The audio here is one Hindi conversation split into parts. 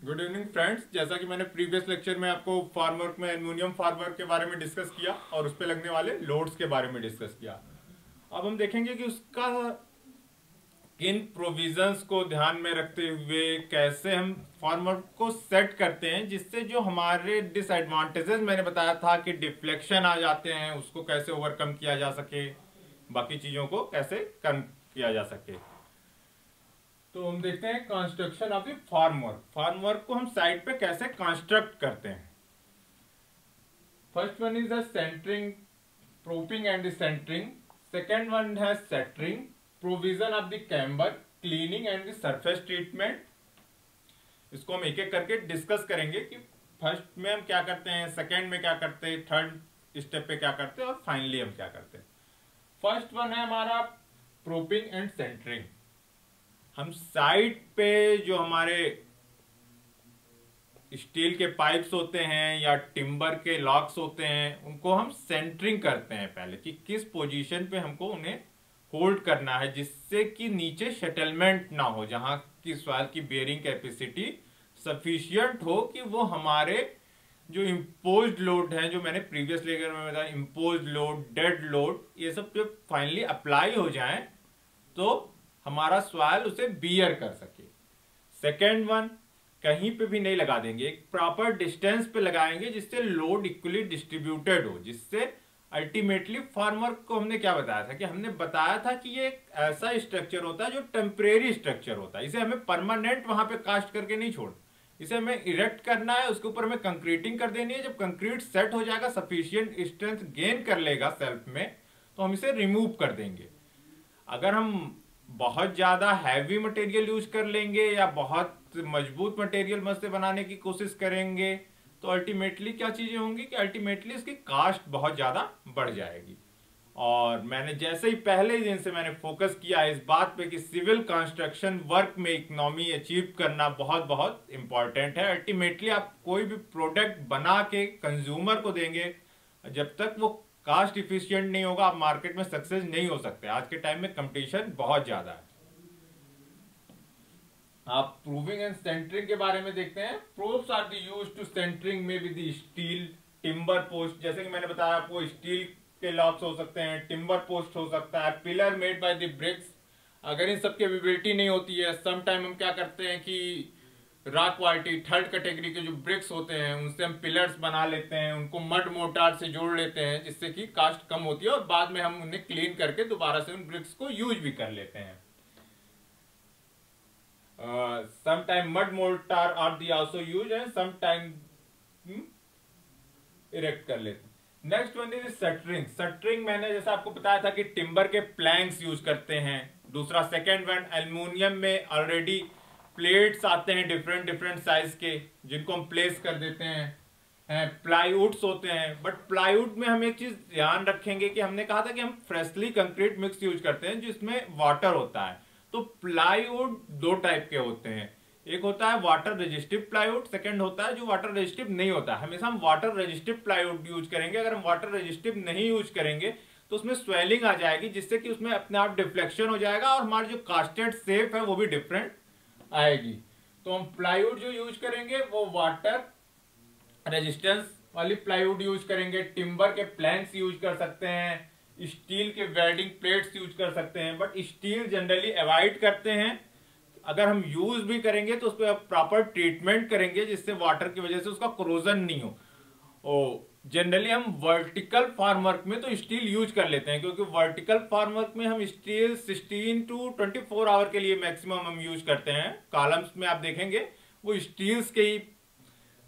Good evening friends. जैसा कि मैंने प्रीवियस लेक्चर में आपको फार्मवर्क में एल्युमिनियम फार्मवर्क के बारे में डिस्कस किया और उस पर लगने वाले लोड्स के बारे में डिस्कस किया। अब हम देखेंगे कि उसका किन प्रोविजंस को ध्यान में रखते हुए कैसे हम फार्मवर्क को सेट करते हैं, जिससे जो हमारे डिसएडवांटेजेस मैंने बताया था कि डिफ्लेक्शन आ जाते हैं, उसको कैसे ओवरकम किया जा सके, बाकी चीजों को कैसे कम किया जा सके। तो हम देखते हैं construction of the formwork. Formwork को हम साइड पे कैसे कंस्ट्रक्ट करते हैं। First one is the centering, propping and the centering. Second one है shuttering, provision of the camber, cleaning and the surface treatment. इसको हम एक एक करके डिस्कस करेंगे कि फर्स्ट में हम क्या करते हैं, सेकेंड में क्या करते हैं, थर्ड स्टेप पे क्या करते हैं और फाइनली हम क्या करते हैं। फर्स्ट वन है हमारा प्रोपिंग एंड सेंटरिंग। हम साइड पे जो हमारे स्टील के पाइप्स होते हैं या टिम्बर के लॉक्स होते हैं, उनको हम सेंटरिंग करते हैं पहले कि किस पोजीशन पे हमको उन्हें होल्ड करना है, जिससे कि नीचे सेटलमेंट ना हो, जहां की सॉइल की बेयरिंग कैपेसिटी सफिशियंट हो कि वो हमारे जो इम्पोज्ड लोड है, जो मैंने प्रीवियस लेक्चर में बताया, इम्पोज्ड लोड, डेड लोड, ये सब जब फाइनली अप्लाई हो जाए तो हमारा सॉइल उसे बियर कर सके। सेकेंड वन, कहीं पे भी नहीं लगा देंगे, एक प्रॉपर डिस्टेंस पे लगाएंगे जिससे लोड इक्वली डिस्ट्रीब्यूटेड हो, जिससे अल्टीमेटली फार्मवर्क को हमने क्या बताया था कि हमने बताया था कि ये एक ऐसा स्ट्रक्चर होता है जो टेम्परेरी स्ट्रक्चर होता है। इसे हमें परमानेंट वहां पे कास्ट करके नहीं छोड़, इसे हमें इरेक्ट करना है, उसके ऊपर हमें कंक्रीटिंग कर देनी है। जब कंक्रीट सेट हो जाएगा, सफिशियंट स्ट्रेंथ गेन कर लेगा सेल्फ में, तो हम इसे रिमूव कर देंगे। अगर हम बहुत ज्यादा हैवी मटेरियल यूज कर लेंगे या बहुत मजबूत मटेरियल मत से बनाने की कोशिश करेंगे, तो अल्टीमेटली क्या चीजें होंगी कि अल्टीमेटली इसकी कास्ट बहुत ज्यादा बढ़ जाएगी। और मैंने जैसे ही पहले दिन से मैंने फोकस किया इस बात पे कि सिविल कंस्ट्रक्शन वर्क में इकोनॉमी अचीव करना बहुत बहुत इंपॉर्टेंट है। अल्टीमेटली आप कोई भी प्रोडक्ट बना के कंज्यूमर को देंगे, जब तक वो कास्ट इफिशिएंट नहीं होगा, आप मार्केट में सक्सेस नहीं हो सकते। आज के टाइम में कंपटीशन बहुत ज्यादा है। आप प्रूविंग एंड सेंटरिंग के बारे में देखते हैं। Props are the used to centering में विद स्टील, टिम्बर पोस्ट। जैसे कि मैंने बताया आपको, स्टील के लॉक्स हो सकते हैं, टिम्बर पोस्ट हो सकता है, pillar made by the bricks. अगर इन सबकी अवेलेबिलिटी नहीं होती है, सम टाइम हम क्या करते हैं कि रॉ क्वालिटी थर्ड कैटेगरी के जो ब्रिक्स होते हैं उनसे हम पिलर्स बना लेते हैं, उनको मड मोटार से जोड़ लेते हैं, जिससे कि कास्ट कम होती है और बाद में हम उन्हें क्लीन करके दोबारा से उन ब्रिक्स को यूज भी कर लेते हैं। Sometime mud mortar are they also use and sometime erect कर लेते हैं। Next one is shuttering. Shuttering मैंने जैसा आपको बताया था कि टिम्बर के प्लैंक्स यूज करते हैं। दूसरा सेकेंड वन, एल्युमिनियम में ऑलरेडी प्लेट्स आते हैं डिफरेंट डिफरेंट साइज के, जिनको हम प्लेस कर देते हैं। प्लाईवुड्स होते हैं, बट प्लाईवुड में हम एक चीज ध्यान रखेंगे कि हमने कहा था कि हम फ्रेशली कंक्रीट मिक्स यूज करते हैं जिसमें वाटर होता है। तो प्लाईवुड दो टाइप के होते हैं, एक होता है वाटर रेजिस्टिव प्लाईवुड, सेकंड होता है जो वाटर रेजिस्टिव नहीं होता है। हमेशा हम वाटर रेजिस्टिव प्लाईवुड यूज करेंगे। अगर हम वाटर रेजिस्टिव नहीं यूज करेंगे तो उसमें स्वेलिंग आ जाएगी, जिससे कि उसमें अपने आप डिफ्लेक्शन हो जाएगा और हमारा जो कास्टेड शेप है वो भी डिफरेंट आएगी। तो हम प्लाईवुड जो यूज करेंगे वो वाटर रेजिस्टेंस वाली प्लाईवुड यूज करेंगे। टिम्बर के प्लैंक्स यूज कर सकते हैं, स्टील के वेल्डिंग प्लेट्स यूज कर सकते हैं, बट स्टील जनरली अवॉइड करते हैं। अगर हम यूज भी करेंगे तो उस पर प्रॉपर ट्रीटमेंट करेंगे जिससे वाटर की वजह से उसका क्रोजन नहीं हो। जनरली हम वर्टिकल फार्मवर्क में तो स्टील यूज कर लेते हैं, क्योंकि वर्टिकल फार्मवर्क में हम स्टील 16 to 24 आवर के लिए मैक्सिमम हम यूज करते हैं। कॉलम्स में आप देखेंगे वो स्टील्स के ही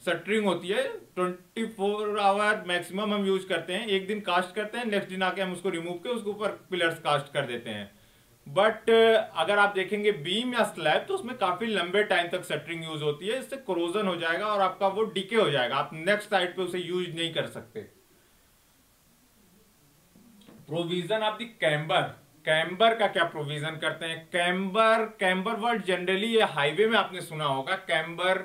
शटरिंग होती है। 24 आवर मैक्सिमम हम यूज करते हैं। एक दिन कास्ट करते हैं, नेक्स्ट दिन आके हम उसको रिमूव के उसके ऊपर पिलर्स कास्ट कर देते हैं। बट अगर आप देखेंगे बीम या स्लैब, तो उसमें काफी लंबे टाइम तक शटरिंग यूज होती है। इससे कोरोजन हो जाएगा और आपका वो डिके हो जाएगा, आप नेक्स्ट साइड पे उसे यूज नहीं कर सकते। Provision of the camber. Camber का क्या प्रोविजन करते हैं। कैम्बर वर्ड जनरली ये हाईवे में आपने सुना होगा। कैम्बर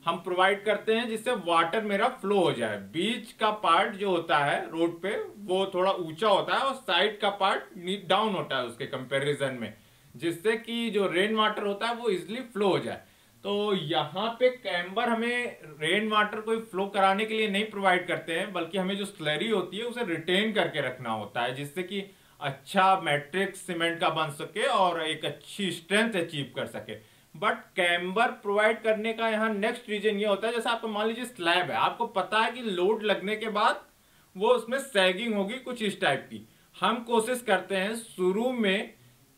हम प्रोवाइड करते हैं जिससे वाटर मेरा फ्लो हो जाए। बीच का पार्ट जो होता है रोड पे वो थोड़ा ऊंचा होता है और साइड का पार्ट डाउन होता है उसके कंपैरिजन में, जिससे कि जो रेन वाटर होता है वो इजिली फ्लो हो जाए। तो यहाँ पे कैम्बर हमें रेन वाटर को फ्लो कराने के लिए नहीं प्रोवाइड करते हैं, बल्कि हमें जो स्लरी होती है उसे रिटेन करके रखना होता है, जिससे कि अच्छा मैट्रिक्स सीमेंट का बन सके और एक अच्छी स्ट्रेंथ अचीव कर सके। बट कैम्बर प्रोवाइड करने का यहाँ नेक्स्ट रीजन ये होता है, जैसे आपको मान लीजिए स्लैब है, आपको पता है कि लोड लगने के बाद वो उसमें सैगिंग होगी कुछ इस टाइप की। हम कोशिश करते हैं शुरू में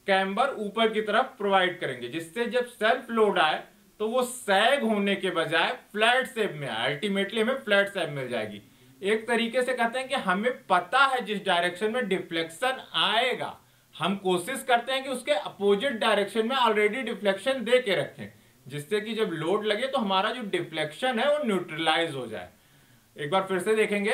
कैम्बर ऊपर की तरफ प्रोवाइड करेंगे, जिससे जब सेल्फ लोड आए तो वो सैग होने के बजाय फ्लैट शेप में आए, अल्टीमेटली हमें फ्लैट शेप मिल जाएगी। एक तरीके से कहते हैं कि हमें पता है जिस डायरेक्शन में डिफ्लेक्शन आएगा, हम कोशिश करते हैं कि उसके अपोजिट डायरेक्शन में ऑलरेडी डिफ्लेक्शन दे के रखें, जिससे कि जब लोड लगे तो हमारा जो डिफ्लेक्शन है वो न्यूट्रलाइज हो जाए। एक बार फिर से देखेंगे,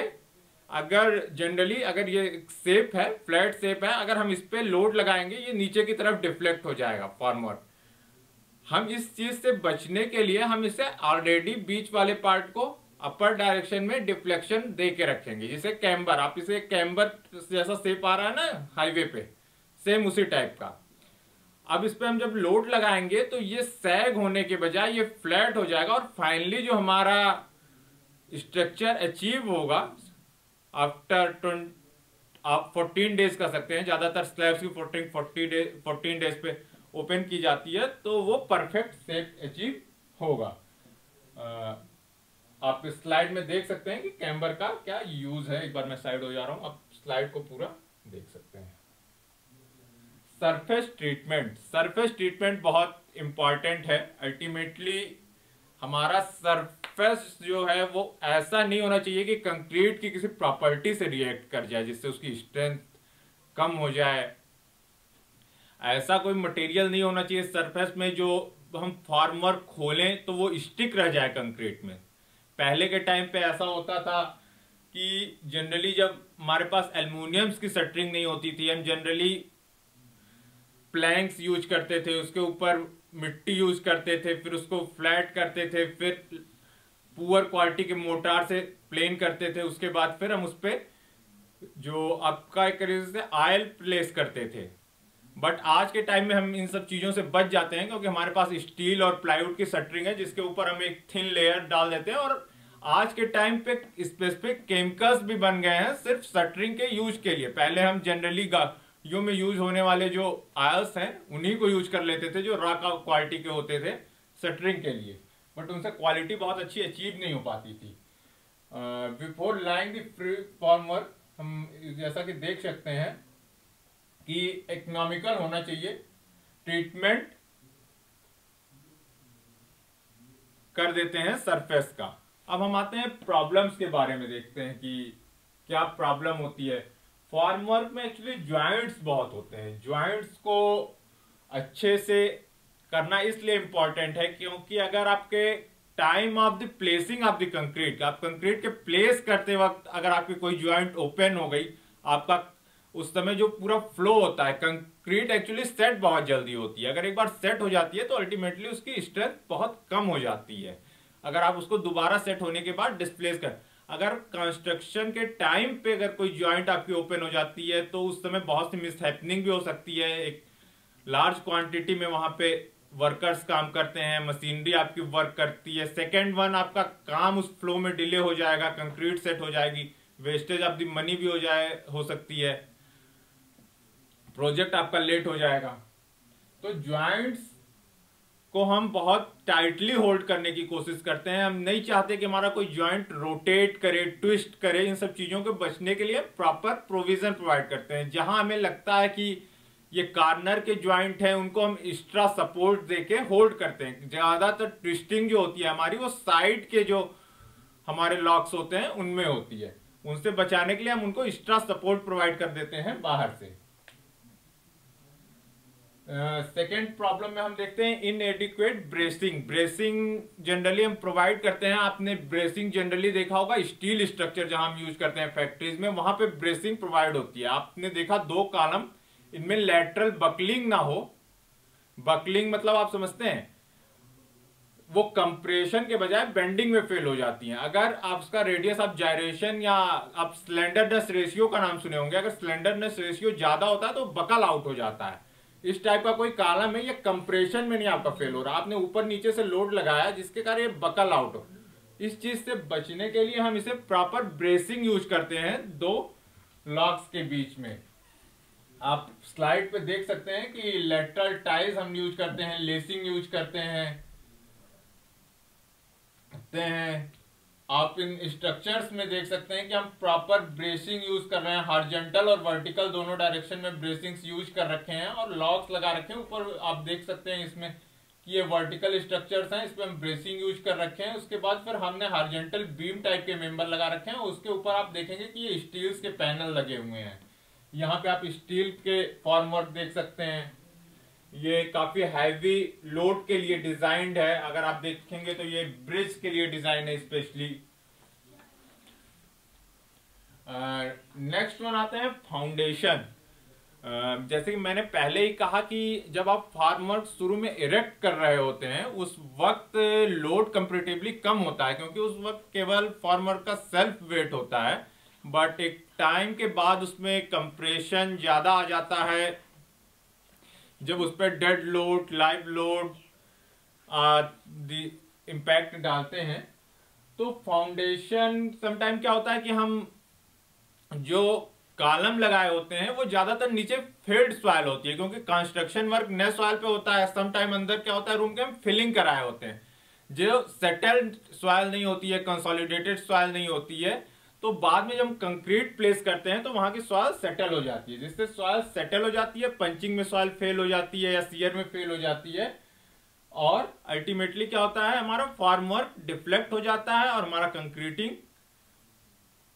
अगर जनरली अगर ये शेप है, फ्लैट शेप है, अगर हम इस पे लोड लगाएंगे ये नीचे की तरफ डिफ्लेक्ट हो जाएगा फॉर्मवर्ड। हम इस चीज से बचने के लिए हम इसे ऑलरेडी बीच वाले पार्ट को अपर डायरेक्शन में डिफ्लेक्शन दे के रखेंगे, जैसे कैम्बर, आप इसे कैम्बर जैसा शेप आ रहा है ना हाईवे पे, सेम उसी टाइप का। अब इस पे हम जब लोड लगाएंगे तो ये सैग होने के बजाय ये फ्लैट हो जाएगा, और फाइनली जो हमारा स्ट्रक्चर अचीव होगा आफ्टर आप 14 डेज कर सकते हैं, ज्यादातर स्लैब्स की 14 डेज पे ओपन की जाती है, तो वो परफेक्ट शेप अचीव होगा। आप इस स्लाइड में देख सकते हैं कि कैम्बर का क्या यूज है। एक बार मैं साइड हो जा रहा हूं, आप स्लाइड को पूरा देख सकते हैं। सरफेस ट्रीटमेंट, सरफेस ट्रीटमेंट बहुत इंपॉर्टेंट है। अल्टीमेटली हमारा सरफेस जो है वो ऐसा नहीं होना चाहिए कि कंक्रीट की किसी प्रॉपर्टी से रिएक्ट कर जाए, जिससे उसकी स्ट्रेंथ कम हो जाए। ऐसा कोई मटेरियल नहीं होना चाहिए सरफेस में जो हम फॉर्मवर्क खोलें तो वो स्टिक रह जाए कंक्रीट में। पहले के टाइम पे ऐसा होता था कि जनरली जब हमारे पास एल्युमिनियम्स की शटरिंग नहीं होती थी, हम जनरली प्लैंक्स यूज करते थे, उसके ऊपर मिट्टी यूज करते थे, फिर उसको फ्लैट करते थे, फिर पुअर क्वालिटी के मोटार से प्लेन करते थे, उसके बाद फिर हम उस पर जो आपका एक तरीके से ऑयल प्लेस करते थे। बट आज के टाइम में हम इन सब चीजों से बच जाते हैं, क्योंकि हमारे पास स्टील और प्लाईवुड की शटरिंग है, जिसके ऊपर हम एक थिन लेयर डाल देते हैं। और आज के टाइम पे स्पेसिफिक केमिकल्स भी बन गए हैं सिर्फ शटरिंग के यूज के लिए। पहले हम जनरली गाड़ियों में यूज होने वाले जो ऑयल्स हैं उन्हीं को यूज कर लेते थे, जो रॉ क्वालिटी के होते थे शटरिंग के लिए, बट उनसे क्वालिटी बहुत अच्छी अचीव नहीं हो पाती थी। Before lying the free formwork, हम जैसा कि देख सकते हैं कि इकोनॉमिकल होना चाहिए, ट्रीटमेंट कर देते हैं सरफेस का। अब हम आते हैं प्रॉब्लम्स के बारे में, देखते हैं कि क्या प्रॉब्लम होती है। फॉर्मवर्क में एक्चुअली ज्वाइंट्स बहुत होते हैं। ज्वाइंट्स को अच्छे से करना इसलिए इंपॉर्टेंट है क्योंकि अगर आपके time of the placing of the concrete, आप कंक्रीट के प्लेस करते वक्त अगर आपकी कोई ज्वाइंट ओपन हो गई, आपका उस समय जो पूरा फ्लो होता है, कंक्रीट एक्चुअली सेट बहुत जल्दी होती है। अगर एक बार सेट हो जाती है तो अल्टीमेटली उसकी स्ट्रेंथ बहुत कम हो जाती है। अगर आप उसको दोबारा सेट होने के बाद डिस्प्लेस कर, अगर कंस्ट्रक्शन के टाइम पे अगर कोई ज्वाइंट आपकी ओपन हो जाती है तो उस समय बहुत सी मिसहैपनिंग भी हो सकती है। एक लार्ज क्वांटिटी में वहां पे वर्कर्स काम करते हैं, मशीनरी आपकी वर्क करती है। सेकेंड वन, आपका काम उस फ्लो में डिले हो जाएगा, कंक्रीट सेट हो जाएगी, वेस्टेज ऑफ द मनी भी हो सकती है, प्रोजेक्ट आपका लेट हो जाएगा। तो ज्वाइंट्स को हम बहुत टाइटली होल्ड करने की कोशिश करते हैं। हम नहीं चाहते कि हमारा कोई ज्वाइंट रोटेट करे, ट्विस्ट करे। इन सब चीजों के बचने के लिए प्रॉपर प्रोविजन प्रोवाइड करते हैं। जहां हमें लगता है कि ये कार्नर के ज्वाइंट हैं, उनको हम एक्स्ट्रा सपोर्ट देके होल्ड करते हैं। ज्यादातर ट्विस्टिंग जो होती है हमारी, वो साइड के जो हमारे लॉक्स होते हैं उनमें होती है। उनसे बचाने के लिए हम उनको एक्स्ट्रा सपोर्ट प्रोवाइड कर देते हैं बाहर से। सेकेंड प्रॉब्लम में हम देखते हैं इनएडिक्वेट ब्रेसिंग। ब्रेसिंग जनरली हम प्रोवाइड करते हैं। आपने ब्रेसिंग जनरली देखा होगा, स्टील स्ट्रक्चर जहां हम यूज करते हैं फैक्ट्रीज में, वहां पे ब्रेसिंग प्रोवाइड होती है। आपने देखा 2 कॉलम, इनमें लैटरल बकलिंग ना हो। बकलिंग मतलब आप समझते हैं, वो कंप्रेशन के बजाय बेंडिंग में फेल हो जाती हैं। अगर आप उसका रेडियस ऑफ जायरेशन या आप स्लेंडरनेस रेशियो का नाम सुने होंगे, अगर स्लेंडरनेस रेशियो ज्यादा होता है तो बकल आउट हो जाता है। इस टाइप का कोई कॉलम है, ये कंप्रेशन में नहीं आपका फेल हो रहा, आपने ऊपर नीचे से लोड लगाया जिसके कारण ये बकल आउट हो। इस चीज से बचने के लिए हम इसे प्रॉपर ब्रेसिंग यूज करते हैं दो लॉक्स के बीच में। आप स्लाइड पे देख सकते हैं कि लेटरल टाइज हम यूज करते हैं, लेसिंग यूज करते हैं। आप इन स्ट्रक्चर्स में देख सकते हैं कि हम प्रॉपर ब्रेसिंग यूज कर रहे हैं, हॉरिजॉन्टल और वर्टिकल दोनों डायरेक्शन में ब्रेसिंग्स यूज कर रखे हैं और लॉक्स लगा रखे हैं। ऊपर आप देख सकते हैं इसमें कि ये वर्टिकल स्ट्रक्चर्स हैं, इस पर हम ब्रेसिंग यूज कर रखे हैं। उसके बाद फिर हमने हॉरिजॉन्टल बीम टाइप के मेंबर लगा रखे हैं, उसके ऊपर आप देखेंगे कि ये स्टील्स के पैनल लगे हुए हैं। यहाँ पे आप स्टील के फॉर्मवर्क देख सकते हैं, ये काफी हैवी लोड के लिए डिजाइंड है। अगर आप देखेंगे तो ये ब्रिज के लिए डिजाइन है स्पेशली। नेक्स्ट वन आते हैं फाउंडेशन। जैसे कि मैंने पहले ही कहा कि जब आप फार्मवर्क शुरू में इरेक्ट कर रहे होते हैं उस वक्त लोड कंपेरेटिवली कम होता है, क्योंकि उस वक्त केवल फार्मवर्क का सेल्फ वेट होता है। बट एक टाइम के बाद उसमें कंप्रेशन ज्यादा आ जाता है। जब उस पर dead load, live load impact डालते हैं तो फाउंडेशन समटाइम क्या होता है कि हम जो कॉलम लगाए होते हैं वो ज्यादातर नीचे फील्ड सॉइल होती है, क्योंकि कंस्ट्रक्शन वर्क नए सॉइल पे होता है। समटाइम अंदर क्या होता है, रूम के हम फिलिंग कराए होते हैं, जो सेटल्ड सॉइल नहीं होती है, कंसोलिडेटेड सॉइल नहीं होती है। तो बाद में जब हम कंक्रीट प्लेस करते हैं तो वहां की सॉइल सेटल हो जाती है, जिससे सॉइल सेटल हो जाती है, पंचिंग में सॉइल फेल हो जाती है या सीयर में फेल हो जाती है, और अल्टीमेटली क्या होता है, हमारा फॉर्मवर्क डिफ्लेक्ट हो जाता है और हमारा कंक्रीटिंग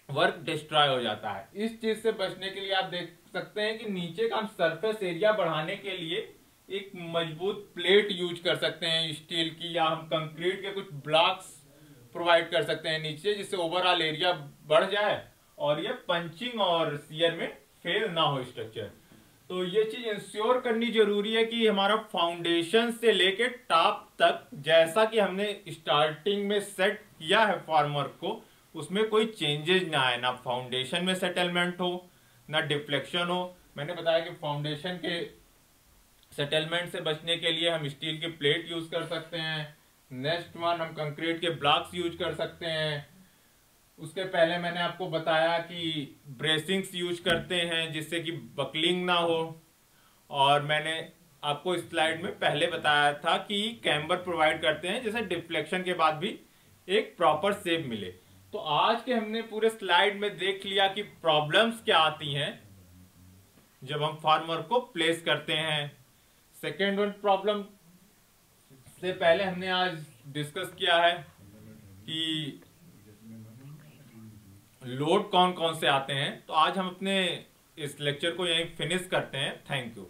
वर्क डिस्ट्रॉय हो जाता है। इस चीज से बचने के लिए आप देख सकते हैं कि नीचे का हम सरफेस एरिया बढ़ाने के लिए एक मजबूत प्लेट यूज कर सकते हैं स्टील की, या हम कंक्रीट के कुछ ब्लॉक्स प्रोवाइड कर सकते हैं नीचे, जिससे ओवरऑल एरिया बढ़ जाए और ये पंचिंग और सीयर में फेल ना हो स्ट्रक्चर। तो ये चीज इंश्योर करनी जरूरी है कि हमारा फाउंडेशन से लेके टॉप तक जैसा कि हमने स्टार्टिंग में सेट किया है फॉर्मवर्क को, उसमें कोई चेंजेस ना आए, ना फाउंडेशन में सेटलमेंट हो ना डिफ्लेक्शन हो। मैंने बताया कि फाउंडेशन के सेटलमेंट से बचने के लिए हम स्टील की प्लेट यूज कर सकते हैं। नेक्स्ट वन, हम कंक्रीट के ब्लॉक्स यूज कर सकते हैं। उसके पहले मैंने आपको बताया कि ब्रेसिंग्स यूज करते हैं जिससे कि बकलिंग ना हो, और मैंने आपको इस स्लाइड में पहले बताया था कि कैम्बर प्रोवाइड करते हैं जैसे डिफ्लेक्शन के बाद भी एक प्रॉपर शेप मिले। तो आज के हमने पूरे स्लाइड में देख लिया कि प्रॉब्लम्स क्या आती हैं जब हम फॉर्मवर्क को प्लेस करते हैं। सेकेंड वन प्रॉब्लम से पहले हमने आज डिस्कस किया है कि लोड कौन कौन से आते हैं। तो आज हम अपने इस लेक्चर को यहीं फिनिश करते हैं। Thank you.